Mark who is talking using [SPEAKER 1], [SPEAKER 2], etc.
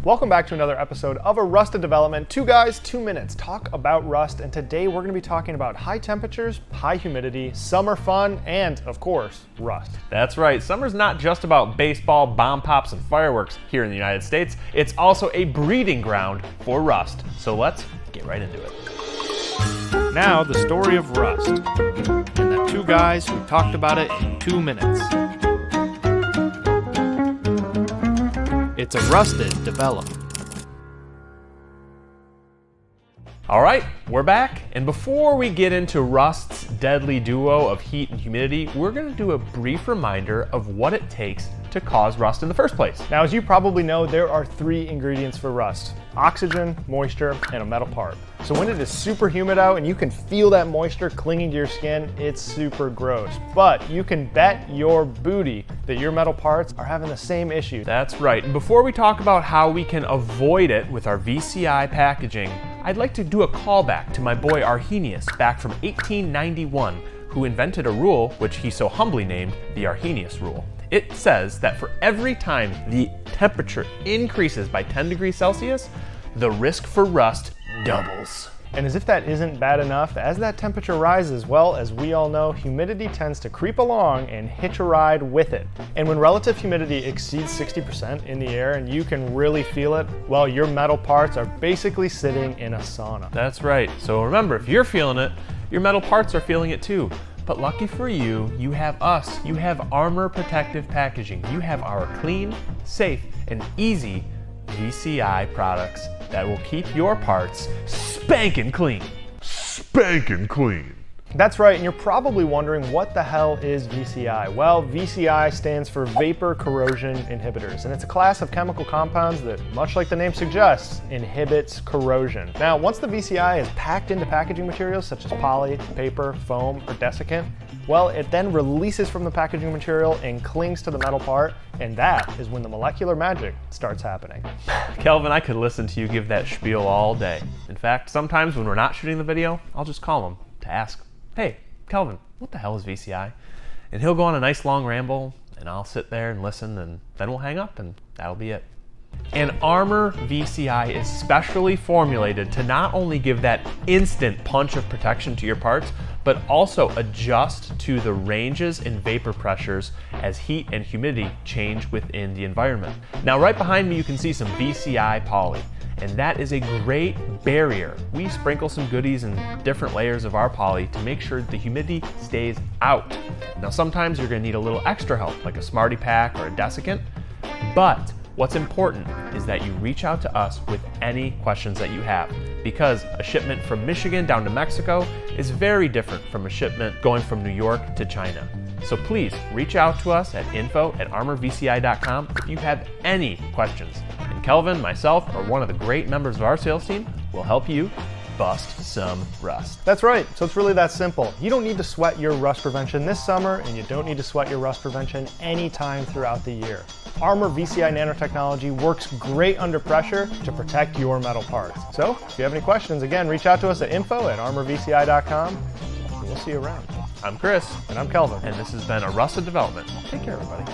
[SPEAKER 1] Welcome back to another episode of A Rusted Development. 2 guys, 2 minutes, talk about rust, and today we're going to be talking about high temperatures, high humidity, summer fun, and, of course, rust.
[SPEAKER 2] That's right, summer's not just about baseball, bomb pops, and fireworks here in the United States. It's also a breeding ground for rust. So let's get right into it.
[SPEAKER 1] Now, the story of rust, and the 2 guys who talked about it in 2 minutes. It's a rusted development.
[SPEAKER 2] All right, we're back. And before we get into rust's deadly duo of heat and humidity, we're going to do a brief reminder of what it takes to cause rust in the first place.
[SPEAKER 1] Now, as you probably know, there are 3 ingredients for rust: oxygen, moisture, and a metal part. So when it is super humid out and you can feel that moisture clinging to your skin, it's super gross. But you can bet your booty that your metal parts are having the same issue.
[SPEAKER 2] That's right. And before we talk about how we can avoid it with our VCI packaging, I'd like to do a callback to my boy Arrhenius back from 1891, who invented a rule which he so humbly named the Arrhenius rule. It says that for every time the temperature increases by 10 degrees Celsius, the risk for rust doubles.
[SPEAKER 1] And as if that isn't bad enough, as that temperature rises, well, as we all know, humidity tends to creep along and hitch a ride with it. And when relative humidity exceeds 60% in the air and you can really feel it, well, your metal parts are basically sitting in a sauna.
[SPEAKER 2] That's right. So remember, if you're feeling it, your metal parts are feeling it too. But lucky for you, you have us. You have Armor Protective Packaging. You have our clean, safe, and easy VCI products that will keep your parts spankin' clean. Spankin' clean.
[SPEAKER 1] That's right, and you're probably wondering, what the hell is VCI? Well, VCI stands for Vapor Corrosion Inhibitors, and it's a class of chemical compounds that, much like the name suggests, inhibits corrosion. Now, once the VCI is packed into packaging materials such as poly, paper, foam, or desiccant, well, it then releases from the packaging material and clings to the metal part, and that is when the molecular magic starts happening.
[SPEAKER 2] Kelvin, I could listen to you give that spiel all day. In fact, sometimes when we're not shooting the video, I'll just call him to ask, "Hey, Kelvin, what the hell is VCI?" And he'll go on a nice long ramble, and I'll sit there and listen, and then we'll hang up, and that'll be it. And Armor VCI is specially formulated to not only give that instant punch of protection to your parts, but also adjust to the ranges in vapor pressures as heat and humidity change within the environment. Now, right behind me, you can see some VCI poly, and that is a great barrier. We sprinkle some goodies in different layers of our poly to make sure the humidity stays out. Now, sometimes you're gonna need a little extra help, like a Smarty Pack or a desiccant, but what's important is that you reach out to us with any questions that you have, because a shipment from Michigan down to Mexico is very different from a shipment going from New York to China. So please reach out to us at info@armorvci.com if you have any questions. And Kelvin, myself, or one of the great members of our sales team will help you bust some rust.
[SPEAKER 1] That's right, so it's really that simple. You don't need to sweat your rust prevention this summer, and you don't need to sweat your rust prevention anytime throughout the year. Armor VCI nanotechnology works great under pressure to protect your metal parts. So if you have any questions, again, reach out to us at info@armorvci.com, and we'll see you around.
[SPEAKER 2] I'm Chris.
[SPEAKER 1] And I'm Kelvin.
[SPEAKER 2] And this has been A Rusted Development. Take care, everybody.